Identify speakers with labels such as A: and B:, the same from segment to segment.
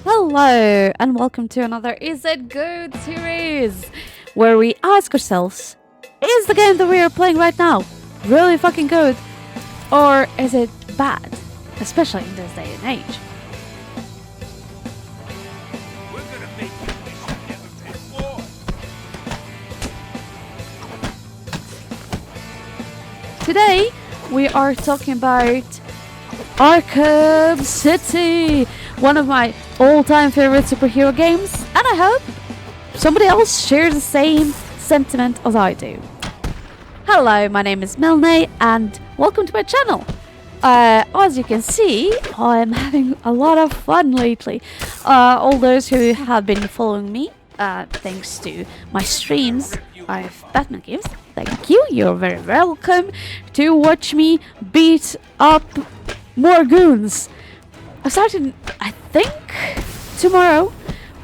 A: Hello, and welcome to another Is It Good series, where we ask ourselves, is the game that we are playing right now really fucking good, or is it bad, especially in this day and age?
B: We're gonna make you wish you never paid more.
A: Today, we are talking about Arkham City, one of my all-time favorite superhero games, and I hope somebody else shares the same sentiment as I do. Hello, my name is Milne, and welcome to my channel. As you can see, I'm having a lot of fun lately. All those who have been following me, thanks to my streams of Batman games, thank you. You're very welcome to watch me beat up more goons. I started, I think, tomorrow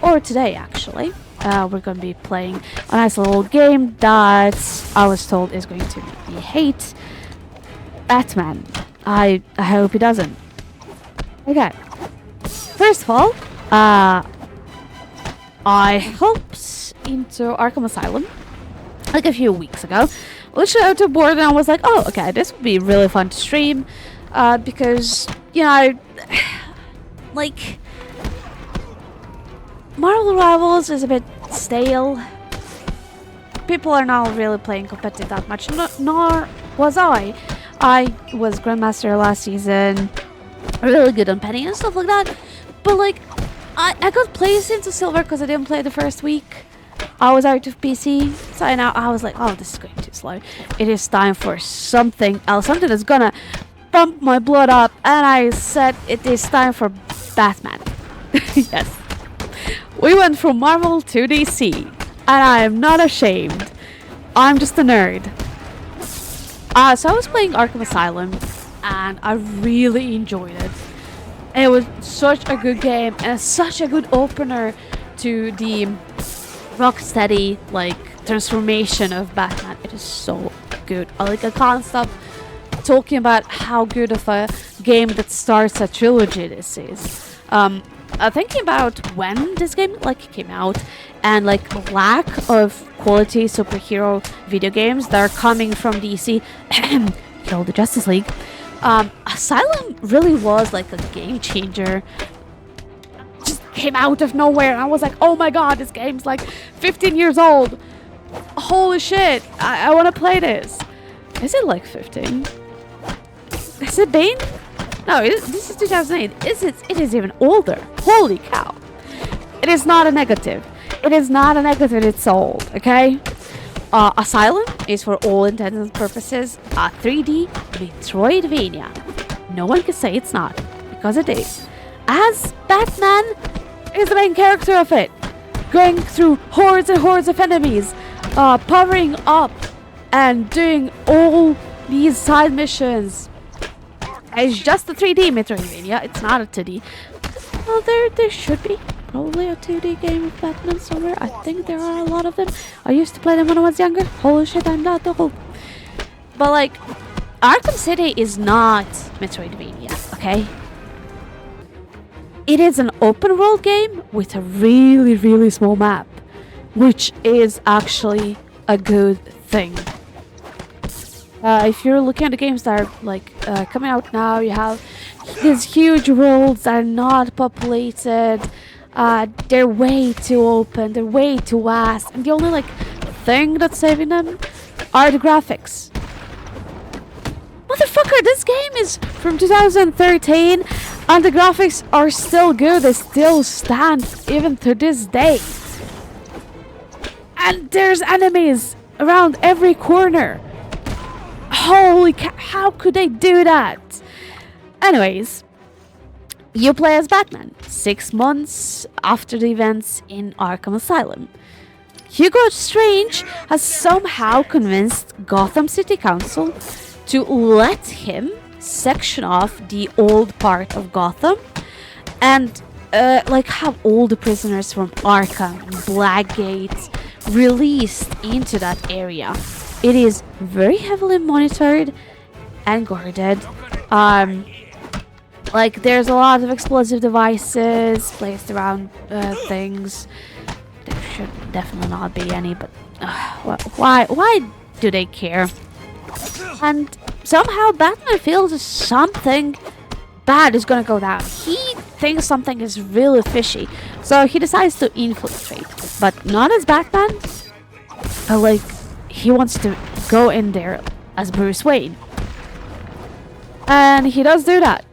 A: or today actually. We're going to be playing a nice little game that I was told is going to make me hate Batman. I hope he doesn't. Okay. First of all, I hopped into Arkham Asylum like a few weeks ago. Literally out of board, and I was like, oh, okay, this would be really fun to stream. Because, you know, like, Marvel Rivals is a bit stale. People are not really playing competitive that much, nor was I. I was Grandmaster last season, really good on Penny and stuff like that. But, like, I got placed into Silver because I didn't play the first week. I was out of PC, so I was like, oh, this is going too slow. It is time for something else, something that's gonna pump my blood up, and I said it is time for Batman. Yes. We went from Marvel to DC, and I am not ashamed. I'm just a nerd. So I was playing Arkham Asylum, and I really enjoyed it. It was such a good game, and such a good opener to the Rocksteady, like, transformation of Batman. It is so good. I can't stop talking about how good of a game that starts a trilogy this is. Thinking about when this game came out, and lack of quality superhero video games that are coming from DC, kill the Justice League. Asylum really was like a game changer. Just came out of nowhere, and I was like, oh my god, this game's like 15 years old. Holy shit, I want to play this. Is it like 15? Has it been? No, this is 2008. It is even older. Holy cow. It is not a negative. It is not a negative, it's old, okay? Asylum is, for all intents and purposes, a 3D Metroidvania. No one can say it's not, because it is. As Batman is the main character of it, going through hordes and hordes of enemies, powering up and doing all these side missions. It's just a 3D Metroidvania. It's not a 2D. Well, there should be probably a 2D game of Batman somewhere. I think there are a lot of them. I used to play them when I was younger. Holy shit, I'm not old. But like, Arkham City is not Metroidvania, okay? It is an open world game with a really, really small map, which is actually a good thing. If you're looking at the games that are coming out now, you have these huge worlds that are not populated. They're way too open. They're way too vast, and the only thing that's saving them are the graphics. Motherfucker, this game is from 2013, and the graphics are still good. They still stand even to this day. And there's enemies around every corner. Holy cow, how could they do that? Anyways, you play as Batman 6 months after the events in Arkham Asylum. Hugo Strange has somehow convinced Gotham City Council to let him section off the old part of Gotham and have all the prisoners from Arkham and Blackgate released into that area. It is very heavily monitored and guarded. Like, there's a lot of explosive devices placed around things. There should definitely not be any, but why do they care? And somehow Batman feels something bad is gonna go down. He thinks something is really fishy, so he decides to infiltrate, but not as Batman. Like, he wants to go in there as Bruce Wayne, and he does do that.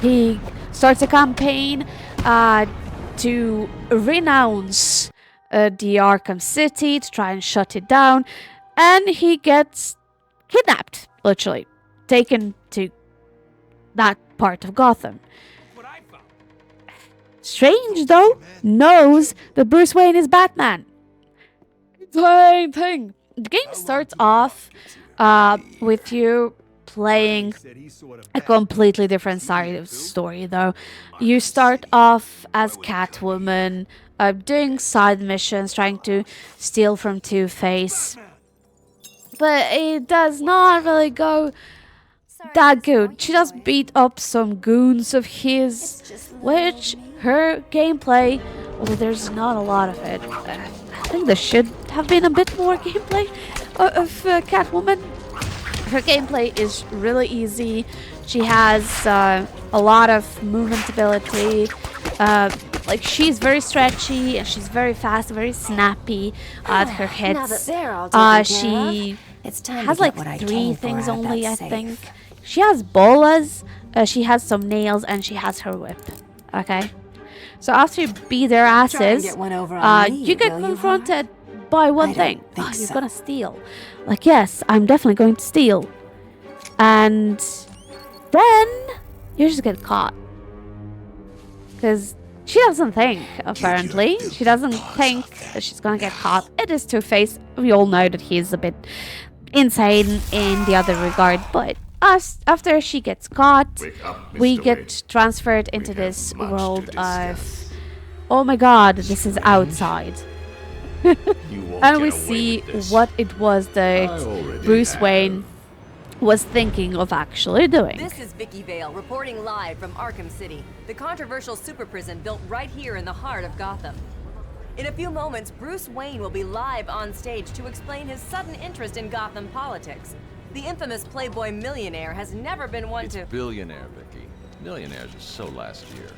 A: He starts a campaign to renounce the Arkham City, to try and shut it down, and he gets kidnapped, literally, taken to that part of Gotham. Strange, though, knows that Bruce Wayne is Batman. Same thing. The game starts off with you playing a completely different side of the story, though. You start off as Catwoman, doing side missions, trying to steal from Two-Face. But it does not really go that good. She does beat up some goons of his, which her gameplay, although there's not a lot of it, I think there should have been a bit more gameplay of Catwoman. Her gameplay is really easy. She has a lot of movement ability. Like, she's very stretchy and she's very fast, very snappy at her hits. She has like 3 things only, I think. She has bolas, she has some nails, and she has her whip. Okay? So after you beat their asses, you get confronted by one thing. Oh, you're gonna steal. Like, yes, I'm definitely going to steal. And then you just get caught. Because she doesn't think, apparently. She doesn't think that she's gonna get caught. It is Two-Face. We all know that he's a bit insane in the other regard, but after she gets caught, we get transferred into this world of, oh my god, this is outside. And we see what it was that Bruce Wayne was thinking of actually doing.
C: This is Vicky Vale reporting live from Arkham City, the controversial super prison built right here in the heart of Gotham. In a few moments, Bruce Wayne will be live on stage to explain his sudden interest in Gotham politics. The infamous Playboy millionaire has never been one to...
D: It's billionaire, Vicky. Millionaires are so last year.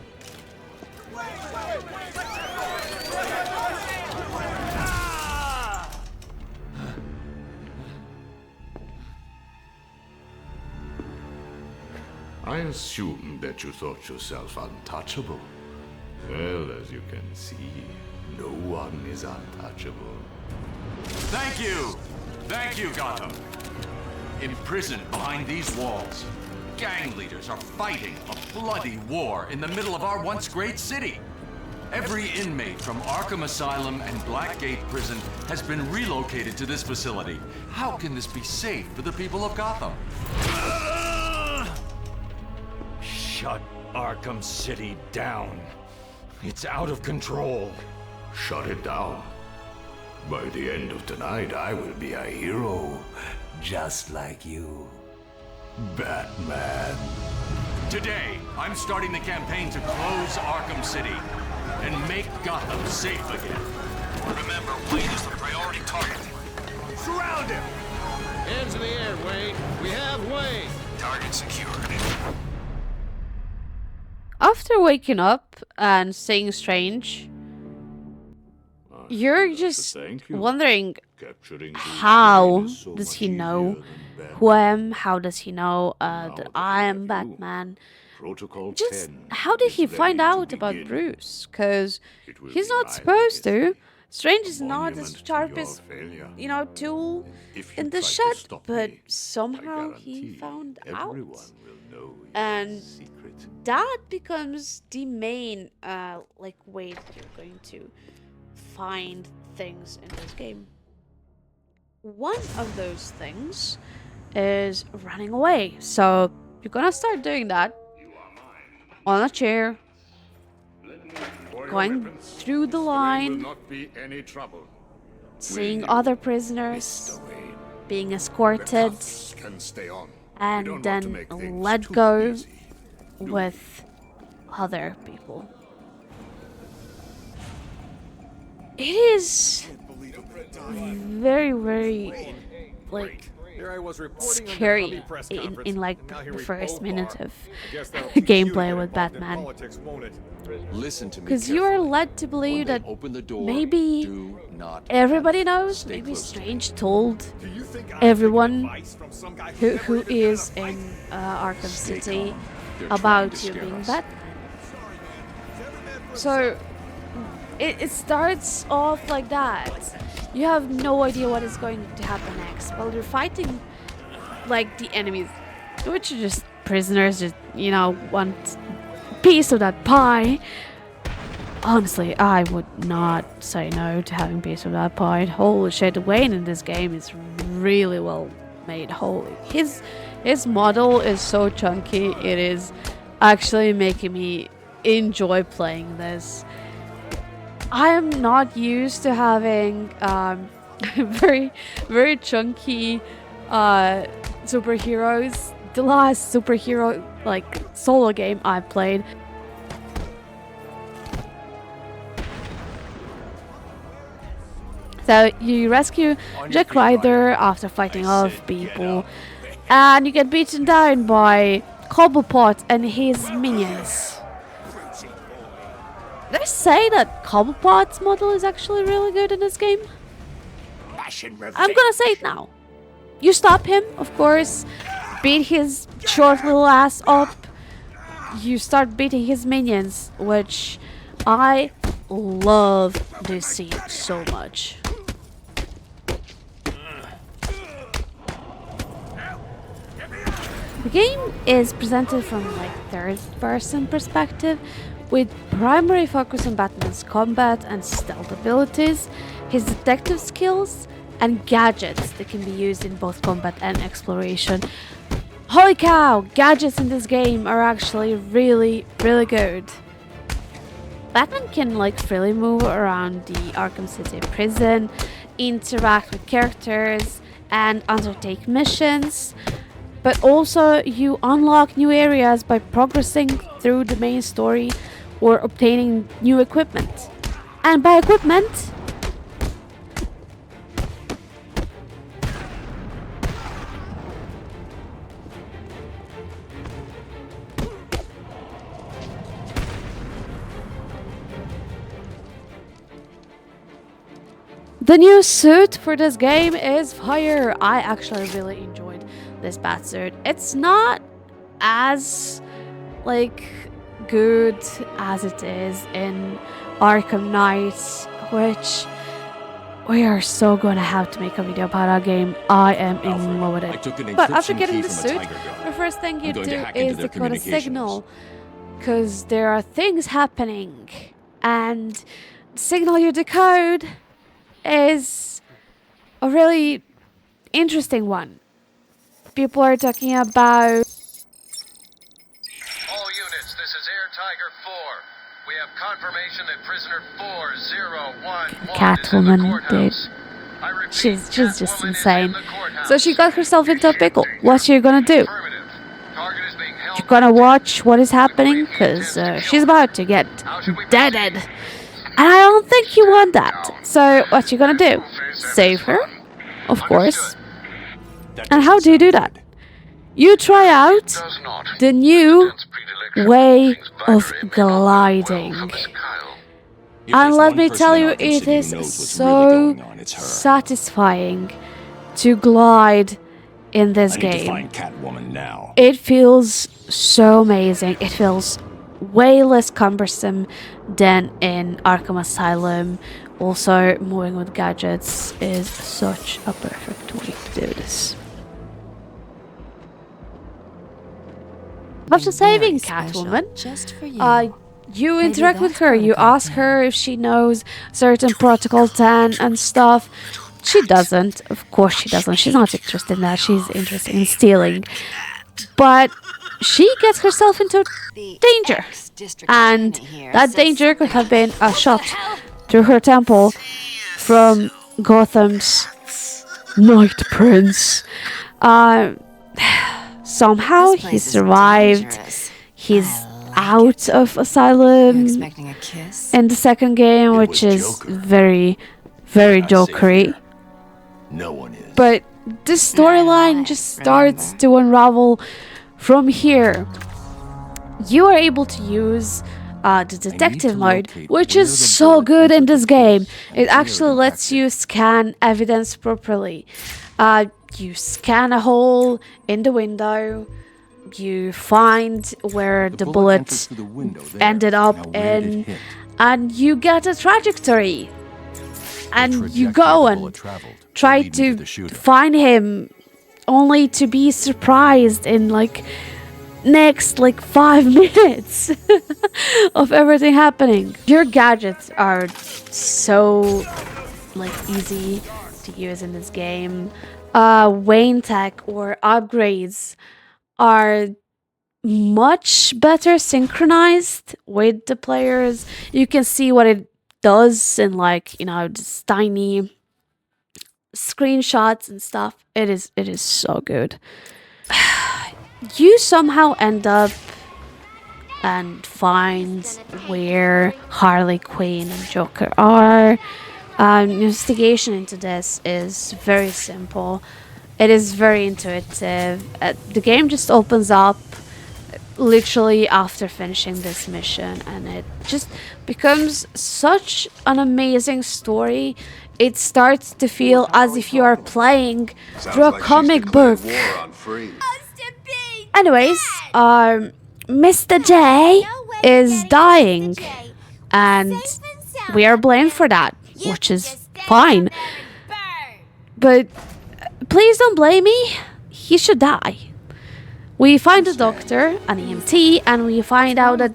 E: I assumed that you thought yourself untouchable. Well, as you can see, no one is untouchable.
F: Thank you! Thank you, Gotham! Imprisoned behind these walls, gang leaders are fighting a bloody war in the middle of our once great city. Every inmate from Arkham Asylum and Blackgate Prison has been relocated to this facility. How can this be safe for the people of Gotham?
B: Shut Arkham City down. It's out of control.
E: Shut it down. By the end of tonight, I will be a hero, just like you, Batman.
F: Today, I'm starting the campaign to close Arkham City and make Gotham safe again.
B: Remember, Wayne is the priority target. Surround him!
G: Hands in the air, Wayne. We have Wayne.
B: Target secured.
A: After waking up and seeing Strange, you're just wondering, how does he know who I am? How does he know that I am Batman? Just how did he find out about Bruce? Because he's not supposed to. Strange is not the sharpest, tool in the shed, but somehow he found out. And that becomes the main, way that you're going to find things in this game. One of those things is running away. So you're gonna start doing that on a chair, going through the line, seeing other prisoners, being escorted, and then let go with other people. It is very, very like
G: Here I was reporting on the
A: scary
G: Cubby press conference.
A: in like
G: Now here
A: the
G: we
A: first
G: both
A: minute
G: are.
A: of
G: I guess that'll teach you to
A: gameplay
G: get
A: with
G: involved in
A: Batman.
G: politics, won't it?
D: Listen to me
A: Because you are
D: carefully.
A: led to
D: When
A: believe
D: they
A: that
D: open the door,
A: maybe
D: do not
A: everybody
D: panic.
A: knows,
D: Stay
A: maybe
D: close to me.
A: Strange told
G: Do you think I'm
A: everyone
G: taking advice from some guy who's never
A: who
G: even been in a
A: is
G: fight?
A: in Arkham
D: Stay
A: City
D: calm. They're trying
A: about
D: to
A: you
D: scare
A: being
D: us.
A: Batman. So it starts off like that. You have no idea what is going to happen next. While you're fighting like the enemies, which are just prisoners, just want piece of that pie. Honestly, I would not say no to having a piece of that pie. Holy shit, Wayne in this game is really well made. Holy, his model is so chunky. It is actually making me enjoy playing this. I am not used to having very, very chunky superheroes. The last superhero like solo game I played, so you rescue Jack Ryder after fighting off people, and you get beaten down by Cobblepot and his minions. They say that Cobblepot's model is actually really good in this game. I'm gonna say it now. You stop him, of course, beat his short little ass up. You start beating his minions, which I love this scene so much. The game is presented from like third-person perspective, with primary focus on Batman's combat and stealth abilities, his detective skills, and gadgets that can be used in both combat and exploration. Holy cow! Gadgets in this game are actually really, really good. Batman can like freely move around the Arkham City prison, interact with characters, and undertake missions. But also, you unlock new areas by progressing through the main story or obtaining new equipment. And by equipment, the new suit for this game is fire. I actually really enjoyed this Batsuit. It's not as like good as it is in Arkham Knight, which we are so gonna have to make a video about that game. I am in love with
D: I
A: it.
D: took an
A: But after
D: encryption
A: getting
D: key
A: the
D: from a
A: suit,
D: Tiger Guard.
A: the first thing you
D: I'm going to
A: do
D: hack into
A: is
D: their
A: decode a
D: communications.
A: signal, because there are things happening, and the signal you decode is a really interesting one. People are talking about
G: All units, this is Air Tiger 4. We have confirmation that prisoner 4011
A: Catwoman,
G: is in the courthouse.
A: dude.
G: I repeat,
A: She's just
G: Catwoman is in
A: insane.
G: the courthouse.
A: So she got herself into a pickle. What's she gonna do?
G: Affirmative. Target is being held
A: You're gonna watch what is happening, because she's about to get deaded. And I don't think you want that. So what you gonna do? Save her? Of course. And how do you do that? You try out
G: does not.
A: the new
G: Against predilection
A: way
G: things
A: of
G: vibrate in
A: gliding.
G: Will Officer Kyle.
D: If
A: And
D: there's
A: let
D: one
A: me
D: person
A: tell
D: in
A: you,
D: Arkham
A: it
D: City who
A: is
D: knows what's
A: so
D: really going on, it's her.
A: satisfying to glide in this
D: I need to
A: game.
D: find Catwoman now.
A: It feels so amazing. It feels way less cumbersome than in Arkham Asylum. Also, moving with gadgets is such a perfect way to do this. After saving Catwoman,
C: Just for you.
A: you
C: Maybe
A: interact with
C: that's
A: her. You
C: protocol
A: ask her if she knows certain protocols and stuff. She doesn't. Of course she doesn't. She's not interested in that. She's interested in stealing. But she gets herself into danger. And that danger could have been a shot through her temple from Gotham's Night Prince. Somehow he survived. he's out of asylum
C: Expecting a kiss?
A: in the second game, which
E: was
A: is
E: Joker.
A: very, very
E: Not safe
A: jokery.
E: here. No one is.
A: But the storyline just starts to unravel from here. You are able to use the detective mode, which is so good in this game. It actually lets you scan evidence properly. You scan a hole in the window, you find where the bullet ended up in, and you get a trajectory. And you go and try to find him, only to be surprised in like next 5 minutes of everything happening. Your gadgets are so easy to use in this game. Wayne tech or upgrades are much better synchronized with the players. You can see what it does in just tiny screenshots and stuff. It is so good. You somehow end up and find where Harley Quinn and Joker are. Investigation into this is very simple. It is very intuitive. The game just opens up literally after finishing this mission, and it just becomes such an amazing story. It starts to feel as if you are playing through a comic book. Anyways, Mr. J is dying, and we are blamed for that, which is fine. But please don't blame me. He should die. We find a doctor, an EMT, and we find out that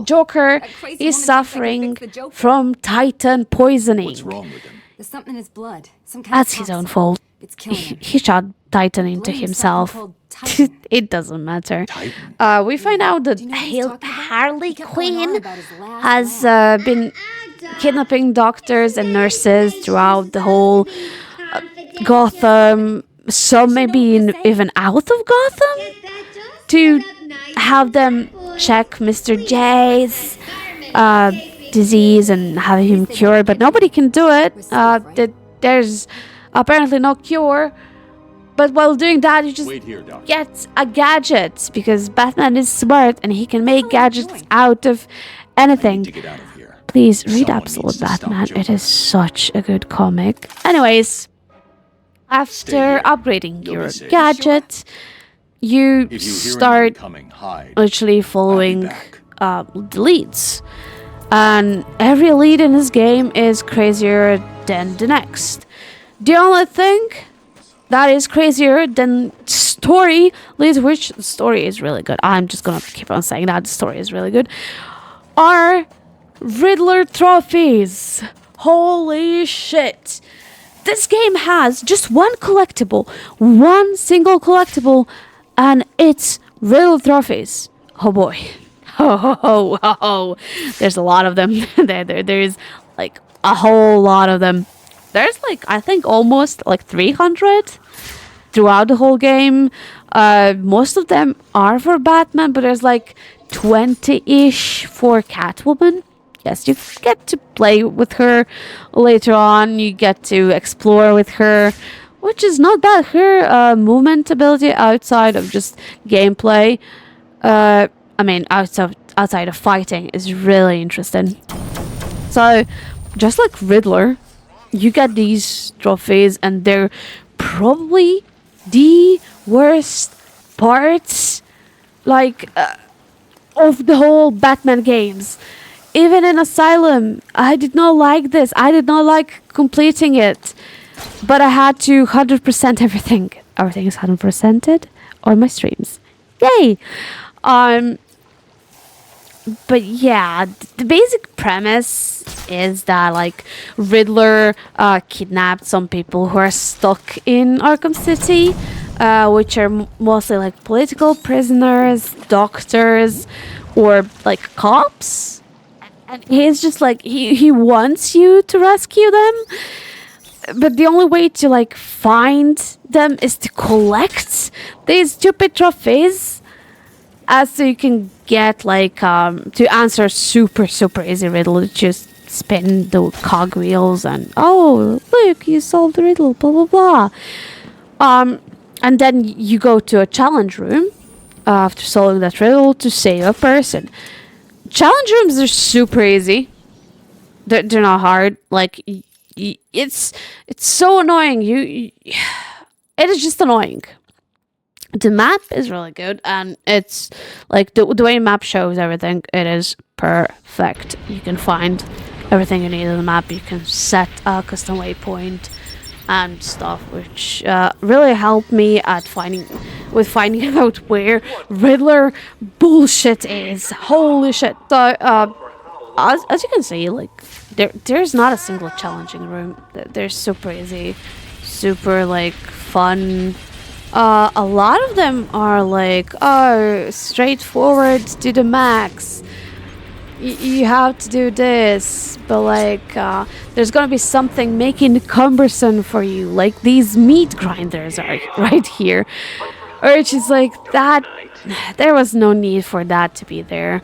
A: Joker is suffering from Titan poisoning.
D: What's wrong with him?
C: There's something in his blood. Some kind
A: That's
C: of
A: his own
C: toxin.
A: fault.
C: It's killing him.
A: He shot Titan into
C: Blame
A: himself.
C: something called Titan.
A: It doesn't matter.
D: Titan.
A: We find out that
C: Do you know what he's talking about?
A: Harley
C: He kept going on
A: Quinn
C: about his last
A: has
C: laugh.
A: been kidnapping doctors and nurses throughout the whole Gotham. Some maybe even out of Gotham, to have them check Mr. J's disease and have him cured, but nobody can do it. There's apparently no cure. But while doing that, you just
D: Wait here, Doc.
A: get a gadget, because Batman is smart and he can make gadgets out of anything.
D: To get out of here.
A: Please read
D: Someone
A: Absolute
D: needs to stop
A: Batman. It
D: Joker.
A: is such a good comic. Anyways, after
D: here.
A: upgrading
D: You'll
A: your
D: be safe.
A: gadget, you
D: If you hear
A: start
D: anyone coming, hide.
A: literally following
D: back.
A: the leads. And every lead in this game is crazier than the next. The only thing that is crazier than story leads, which the story is really good. I'm just gonna keep on saying that the story is really good, are Riddler trophies. Holy shit. This game has just one collectible, one single collectible, and it's Riddler trophies. Oh boy. Oh. There's a lot of them. There's like a whole lot of them. There's I think almost 300 throughout the whole game. Most of them are for Batman, but there's 20-ish for Catwoman. Yes, you get to play with her later on. You get to explore with her, which is not bad. Her movement ability outside of just gameplay, outside of fighting, is really interesting. So, just like Riddler, you get these trophies, and they're probably the worst parts, of the whole Batman games. Even in Asylum, I did not like this. I did not like completing it. But I had to 100% everything. Everything is 100%ed on my streams. Yay! But yeah, the basic premise is that Riddler kidnapped some people who are stuck in Arkham City, which are mostly political prisoners, doctors, or cops. And he's just he wants you to rescue them, but the only way to find them is to collect these stupid trophies. so you can get like to answer super easy riddle, just spin the cogwheels and oh look, you solved the riddle, blah blah blah. And then you go to a challenge room after solving that riddle to save a person. Challenge rooms are super easy. They're not hard. Like it's so annoying. It is just annoying. The map is really good, and it's like the way the map shows everything. It is perfect. You can find everything you need on the map. You can set a custom waypoint and stuff, which really helped me at finding out where Riddler bullshit is. Holy shit! So as you can see, like there's not a single challenging room. They're super easy, super like fun. A lot of them are like, oh, straightforward to the max. You have to do this, but like, there's gonna be something making it cumbersome for you, like these meat grinders are right here. Or it's just like that. There was no need for that to be there.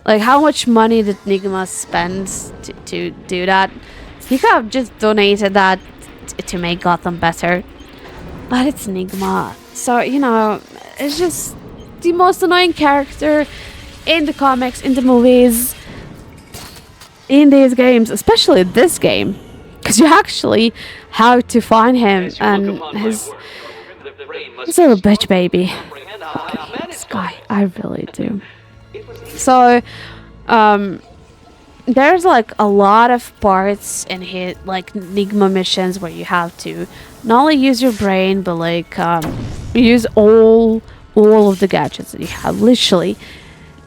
A: Like, how much money did Nigma spend to do that? He could have just donated that to make Gotham better. But it's Nigma, so you know, it's just the most annoying character in the comics, in the movies, in these games, especially this game, because you actually have to find him and his little bitch baby. Okay, this guy, I really do. So, there's like a lot of parts in his like Nigma missions where you have to not only use your brain, but like use all of the gadgets that you have. Literally,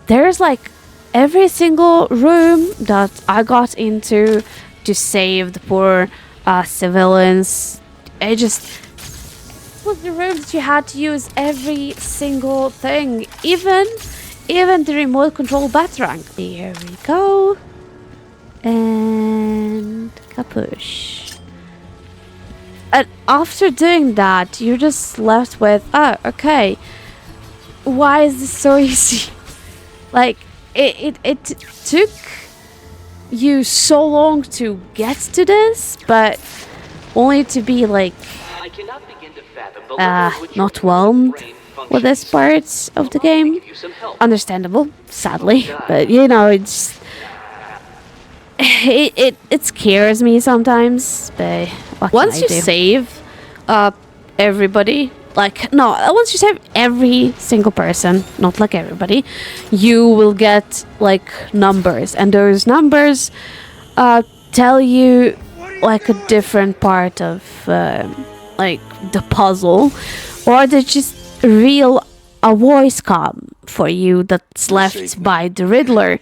A: there's like every single room that I got into to save the poor civilians. It just was the rooms that you had to use every single thing, even the remote control Batarang. Here we go. And kapoosh. And after doing that, you're just left with, oh, okay, why is this so easy? Like, it took you so long to get to this, but only to be like, not whelmed with this part of the game. Understandable, sadly, but you know, it's it scares me sometimes. But once you save everybody, like no, once you save every single person, not like everybody, you will get like numbers, and those numbers tell you like a different part of like the puzzle, or they just reveal a voice com for you that's left by the Riddler.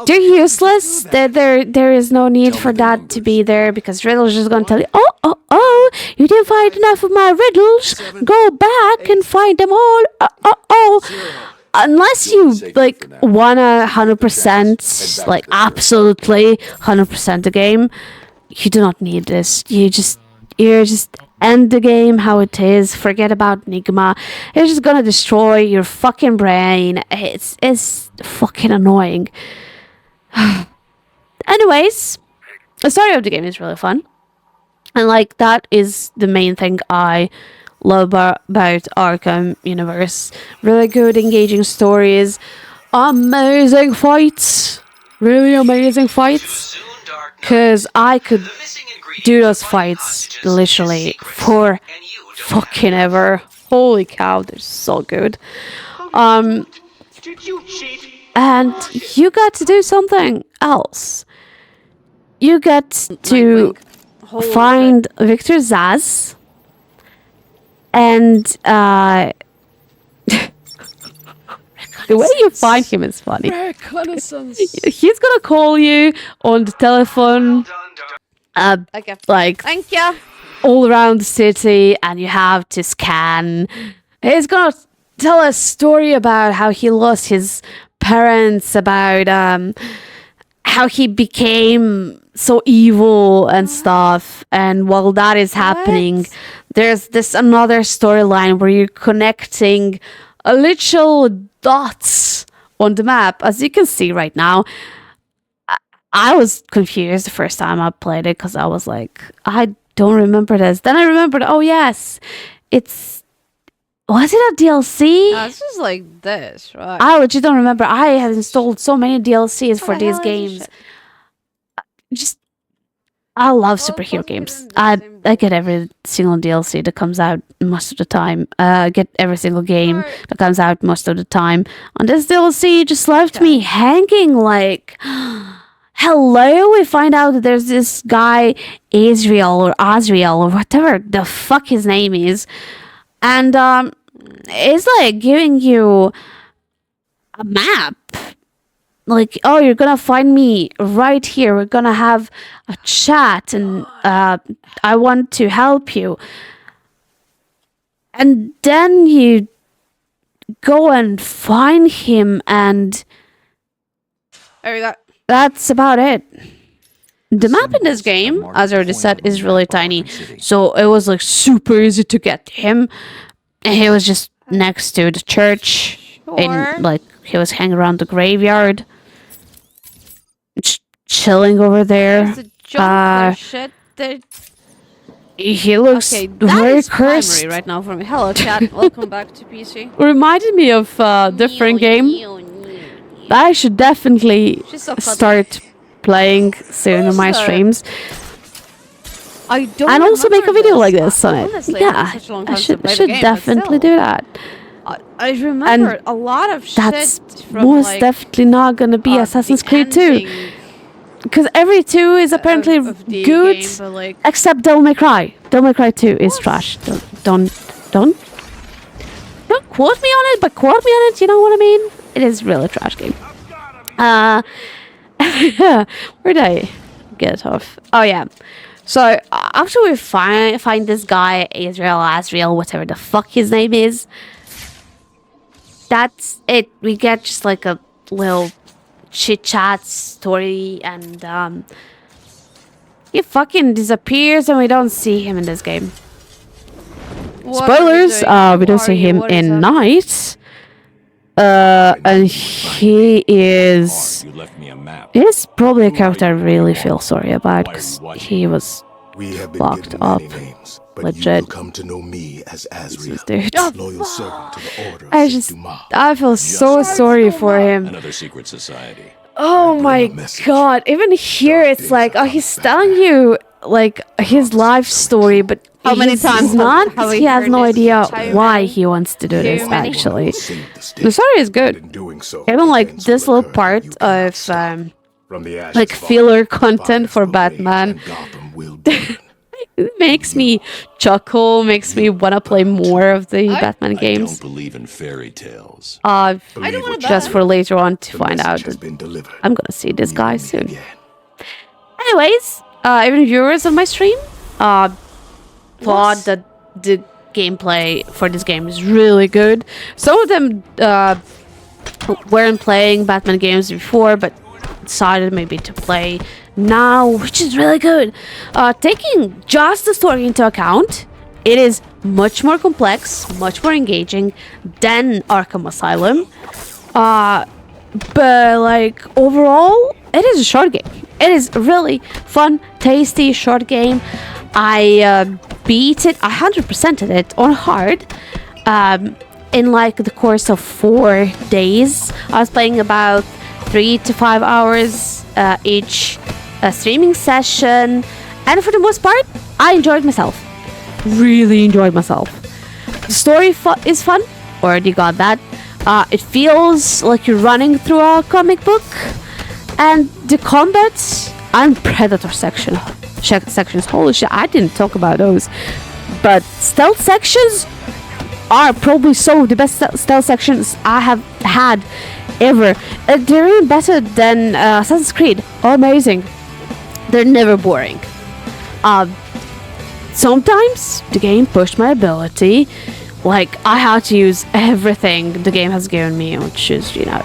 A: They're useless. There is no need for that to be there, because Riddle's just gonna tell you, oh, you didn't find enough of my riddles. Go back and find them all. Unless you like wanna 100%, like absolutely 100% the game, you do not need this. You just end the game how it is. Forget about Nigma. It's just gonna destroy your fucking brain. It's fucking annoying. Anyways, the story of the game is really fun, and like that is the main thing I love about Arkham universe. Really good, engaging stories, amazing fights, really amazing fights, because I could do those fights literally for fucking ever. Holy cow, they're so good. And you got to do something else. You get to find Victor Zsasz, and the way you find him is funny. He's gonna call you on the telephone, like thank you, all around the city, and you have to scan. He's gonna tell a story about how he lost his parents, about how he became so evil and stuff. And while that is happening, there's this another storyline where you're connecting a literal dots on the map, as you can see right now. I was confused the first time I played it because I was like, I don't remember this. Then I remembered, oh yes, was it a DLC?
H: It's just like this, right?
A: I legit don't remember. I have installed so many DLCs for these games. I love superhero games. I get every single DLC that comes out most of the time. I get every single game that comes out most of the time. And this DLC just left me hanging like, hello? We find out that there's this guy, Azrael or whatever the fuck his name is. And it's like giving you a map. Like, oh, you're gonna find me right here. We're gonna have a chat, and I want to help you. And then you go and find him, and that's about it. The map in this game, as I already said, is really tiny. So it was like super easy to get him. And he was just next to the church. And like he was hanging around the graveyard. Chilling over there. He looks very cursed
H: right now for me. Hello, chat. Welcome back to PC.
A: Reminded me of a different game that I should definitely start playing soon on my streams.
H: I don't
A: and also make a video
H: this.
A: like this on it.
H: Honestly,
A: Yeah, I should definitely do that.
H: I remember a lot of shit
A: That's
H: from
A: most
H: like,
A: definitely not gonna be Assassin's Creed 2. Because every 2 is apparently good,
H: game, but, like,
A: except Devil May Cry. Devil May Cry 2 is trash. Don't quote me on it, but quote me on it, you know what I mean? It is really a trash game. Where'd I get off? Oh yeah. So after we find this guy, Azrael, whatever the fuck his name is, that's it. We get just like a little chit chat story, and he fucking disappears, and we don't see him in this game. Spoilers! We don't see him in Night. And he is. He's probably a character I really feel sorry about because he was locked up. Legit.
I: Come to know me as Azrael,
A: Dude.
I: loyal servant to the order.
A: I feel so sorry for him.
I: Another secret society.
A: Oh my god! Even here, it's like, oh, he's telling you like his life story, but
H: how many times
A: not? He has no idea why he wants to do this. Actually, the story is good. Even like this little part of like filler content for Batman. It makes me chuckle, makes me want to play more of the Batman games.
I: I don't believe in fairy tales.
A: Just for later on to find out that I'm gonna see this guy soon. Anyways, even viewers of my stream thought that the gameplay for this game is really good. Some of them weren't playing Batman games before, but decided maybe to play now, which is really good. Taking just the story into account, it is much more complex, much more engaging than Arkham Asylum. But like overall, it is a short game. It is a really fun, tasty short game. I beat it, I 100%ed it on hard in like the course of 4 days. I was playing about 3 to 5 hours each streaming session, and for the most part I enjoyed myself. Really enjoyed myself. The story is fun, already got that. It feels like you're running through a comic book, and the combat and Predator sections, holy shit, I didn't talk about those, but stealth sections are probably some of the best stealth sections I have had ever. They're even better than Assassin's Creed. Amazing. They're never boring. Sometimes the game pushed my ability. Like, I had to use everything the game has given me, which is, you know,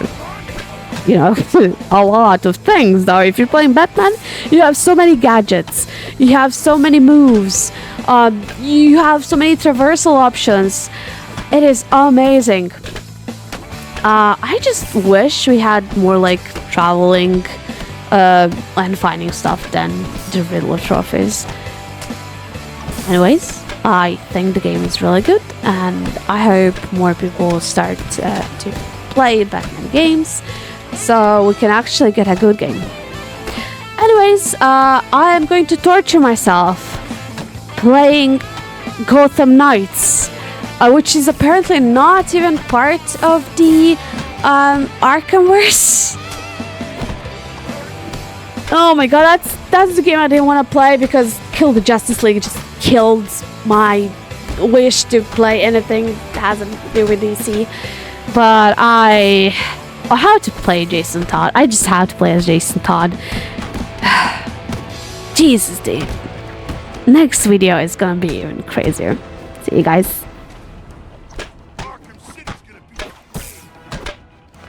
A: a lot of things. Though, if you're playing Batman, you have so many gadgets, you have so many moves, you have so many traversal options. It is amazing. I just wish we had more like traveling and finding stuff than the Riddler trophies. Anyways, I think the game is really good, and I hope more people will start to play Batman games, so we can actually get a good game. Anyways, I am going to torture myself playing Gotham Knights, which is apparently not even part of the Arkhamverse. Oh my god, that's the game I didn't want to play because Kill the Justice League just killed my wish to play anything that hasn't to do with DC. But I have to play Jason Todd. I just have to play as Jason Todd. Jesus, dude. Next video is gonna be even crazier. See you guys.